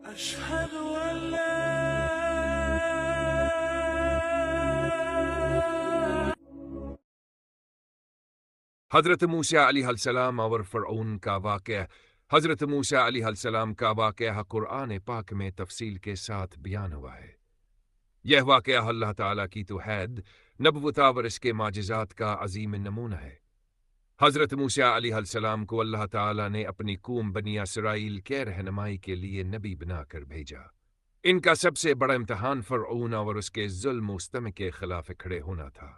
أشهد أن لا حضرت موسیٰ علیہ السلام اور فرعون کا واقعہ حضرت موسیٰ علیہ السلام کا واقعہ قرآن پاک میں تفصیل کے ساتھ بیان ہوا ہے۔ یہ واقعہ اللہ تعالیٰ کی توحید، نبوت اور اس کے معجزات کا عظیم نمونہ ہے۔ حضرت موسیٰ علیہ السلام کو اللہ تعالیٰ نے اپنی قوم بنی اسرائیل کے رہنمائی کے لیے نبی بنا کر بھیجا۔ ان کا سب سے بڑا امتحان فرعون اور اس کے ظلم و ستم کے خلاف کھڑے ہونا تھا۔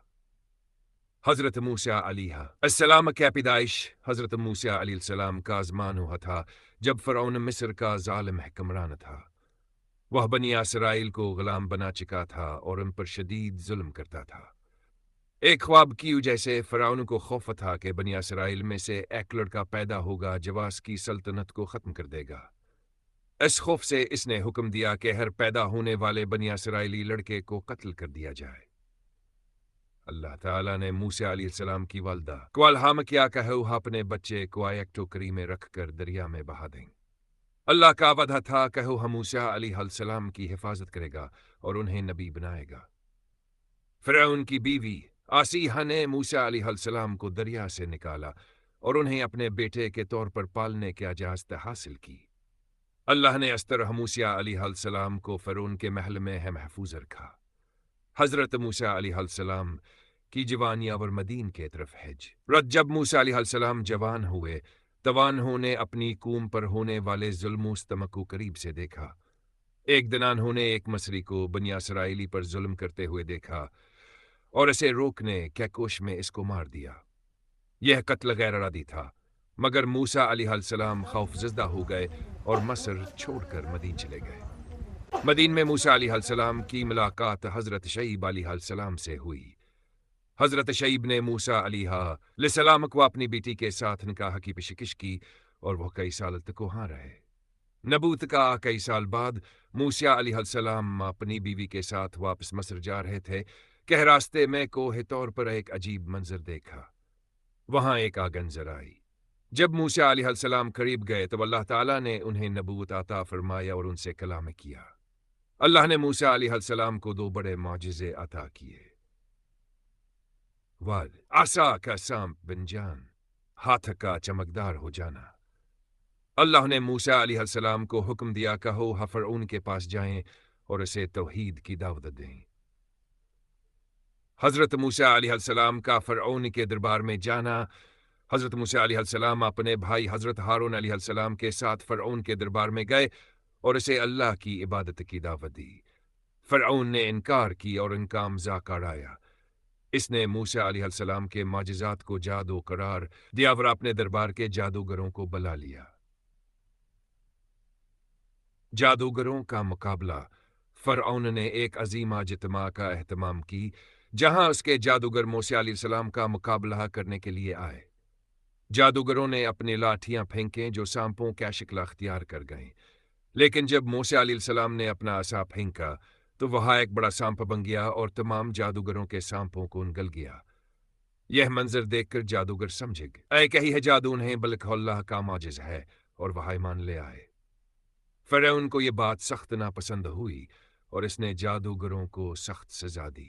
حضرت موسیٰ علیہ السلام کی پیدائش حضرت موسیٰ علیہ السلام کا زمان ہوا تھا جب فرعون مصر کا ظالم حکمران تھا۔ وہ بنی اسرائیل کو غلام بنا چکا تھا اور ان پر شدید ظلم کرتا تھا۔ ایک خواب کی وجہ سے فرعون کو خوف تھا کہ بنی اسرائیل میں سے ایک لڑکا پیدا ہوگا جو اس کی سلطنت کو ختم کر دے گا۔ اس خوف سے اس نے حکم دیا کہ ہر پیدا ہونے والے بنی اسرائیلی لڑکے کو قتل کر دیا جائے۔ اللہ تعالیٰ نے موسیٰ علیہ السلام کی والدہ کو الہام کیا کہ وہ اپنے بچے کو ایک ٹوکری میں رکھ کر دریا میں بہا دیں۔ اللہ کا وعدہ تھا کہ وہ موسیٰ علیہ السلام کی حفاظت کرے گا اور انہیں نبی بنائے گا۔ فرعون کی بیوی آسیہ نے موسیٰ علیہ السلام کو دریا سے نکالا اور انہیں اپنے بیٹے کے طور پر پالنے کی اجازت حاصل کی۔ اللہ نے اس طرح موسیٰ علیہ السلام کو فرعون کے محل میں محفوظ رکھا۔ حضرت موسیٰ علیہ السلام کی جوانی اور مدین کے طرف ہجرت۔ جب موسیٰ علیہ السلام جوان ہوئے تو انہوں نے اپنی قوم پر ہونے والے ظلم و ستم کو قریب سے دیکھا۔ ایک دن انہوں نے ایک مصری کو بنی اسرائیلی پر ظلم کرتے ہوئے دیکھا اور اسے روکنے کے کوشش میں اس کو مار دیا۔ یہ قتل غیر ارادی تھا، مگر موسیٰ علیہ السلام خوف زدہ ہو گئے اور مصر چھوڑ کر مدین چلے گئے۔ مدین میں موسیٰ علیہ السلام کی ملاقات حضرت شعیب علیہ السلام سے ہوئی۔ حضرت شعیب نے موسیٰ علیہ السلام کو اپنی بیٹی کے ساتھ نکاح کی پیشکش کی اور وہ کئی سال تک وہاں رہے۔ نبوت کا کئی سال بعد موسیٰ علیہ السلام اپنی بیوی کے ساتھ واپس مصر جا رہے تھے کہ راستے میں کوہ طور پر ایک عجیب منظر دیکھا۔ وہاں ایک آگ نظر آئی۔ جب موسیٰ علیہ السلام قریب گئے تو اللہ تعالیٰ نے انہیں نبوت عطا فرمایا اور ان سے کلام کیا۔ اللہ نے موسیٰ علیہ السلام کو 2 بڑے معجزے عطا کیے۔ عصا کا سانپ بن جان، ہاتھ کا چمکدار ہو جانا۔ اللہ نے موسیٰ علیہ السلام کو حکم دیا کہ وہ فرعون کے پاس جائیں اور اسے توحید کی دعوت دیں۔ حضرت موسیٰ علیہ السلام کا فرعون کے دربار میں جانا۔ حضرت موسیٰ علیہ السلام اپنے بھائی حضرت ہارون علیہ السلام کے ساتھ فرعون کے دربار میں گئے اور اسے اللہ کی عبادت کی دعوت دی۔ فرعون نے انکار کی اور ان کا مذاق اڑایا۔ اس نے موسیٰ علیہ السلام کے معجزات کو جادو قرار دیا اور اپنے دربار کے جادوگروں کو بلا لیا۔ جادوگروں کا مقابلہ۔ فرعون نے ایک عظیم اجتماع کا اہتمام کی جہاں اس کے جادوگر موسیٰ علیہ السلام کا مقابلہ کرنے کے لیے آئے۔ جادوگروں نے اپنی لاٹھیاں پھینکیں جو سانپوں کا شکل اختیار کر گئیں، لیکن جب موسیٰ علیہ السلام نے اپنا عصا پھینکا تو وہاں ایک بڑا سانپ بن گیا اور تمام جادوگروں کے سانپوں کو انگل گیا۔ یہ منظر دیکھ کر جادوگر سمجھ گئے کہ یہ جادو نہیں بلکہ اللہ کا معجز ہے اور وہ ایمان لے آئے۔ فرعون کو یہ بات سخت ناپسند ہوئی اور اس نے جادوگروں کو سخت سزا دی۔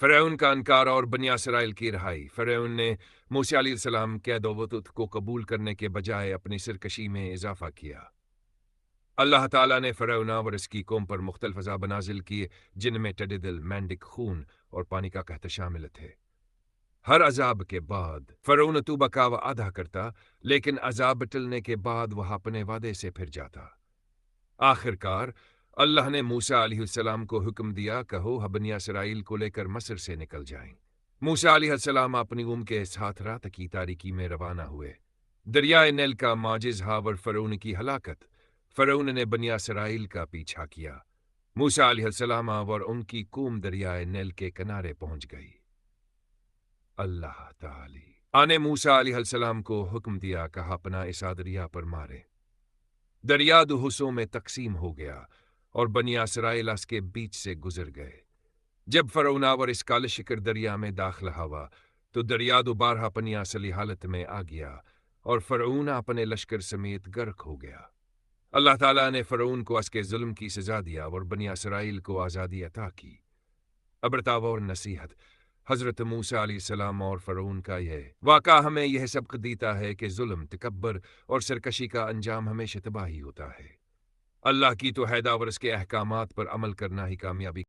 فرعون کا انکار اور بنی اسرائیل کی رہائی۔ فرعون نے موسیٰ علیہ السلام کے دعوت کو قبول کرنے کے بجائے اپنی سرکشی میں اضافہ کیا۔ اللہ تعالیٰ نے فرعون اور اس کی قوم پر مختلف عذاب نازل کیے جن میں ٹڈی دل، مینڈک، خون اور پانی کا قحط شامل تھے۔ ہر عذاب کے بعد فرعون توبہ کا وعدہ کرتا، لیکن عذاب ٹلنے کے بعد وہ اپنے وعدے سے پھر جاتا۔ آخر کار اللہ نے موسیٰ علیہ السلام کو حکم دیا کہ وہ بنی اسرائیل کو لے کر مصر سے نکل جائیں۔ موسیٰ علیہ السلام اپنی قوم کے ساتھ رات کی تاریکی میں روانہ ہوئے۔ دریائے نیل کا معجز اور فرعون کی ہلاکت۔ فرعون نے بنی اسرائیل کا پیچھا کیا۔ موسیٰ علیہ السلام اور ان کی قوم دریائے نیل کے کنارے پہنچ گئی۔ اللہ تعالی نے موسیٰ علیہ السلام کو حکم دیا کہ اپنا عصا دریا پر مارے۔ دریا 2 حصوں میں تقسیم ہو گیا اور بنی اسرائیل اس کے بیچ سے گزر گئے۔ جب فرعون اور اس کا لشکر دریا میں داخل ہوا تو دریا دوبارہ اپنی اصلی حالت میں آ گیا اور فرعون اپنے لشکر سمیت غرق ہو گیا۔ اللہ تعالیٰ نے فرعون کو اس کے ظلم کی سزا دیا اور بنی اسرائیل کو آزادی عطا کی۔ ابرتاو اور نصیحت۔ حضرت موسیٰ علیہ السلام اور فرعون کا یہ واقعہ ہمیں یہ سبق دیتا ہے کہ ظلم، تکبر اور سرکشی کا انجام ہمیشہ تباہی ہوتا ہے۔ اللہ کی توحید اور اس کے احکامات پر عمل کرنا ہی کامیابی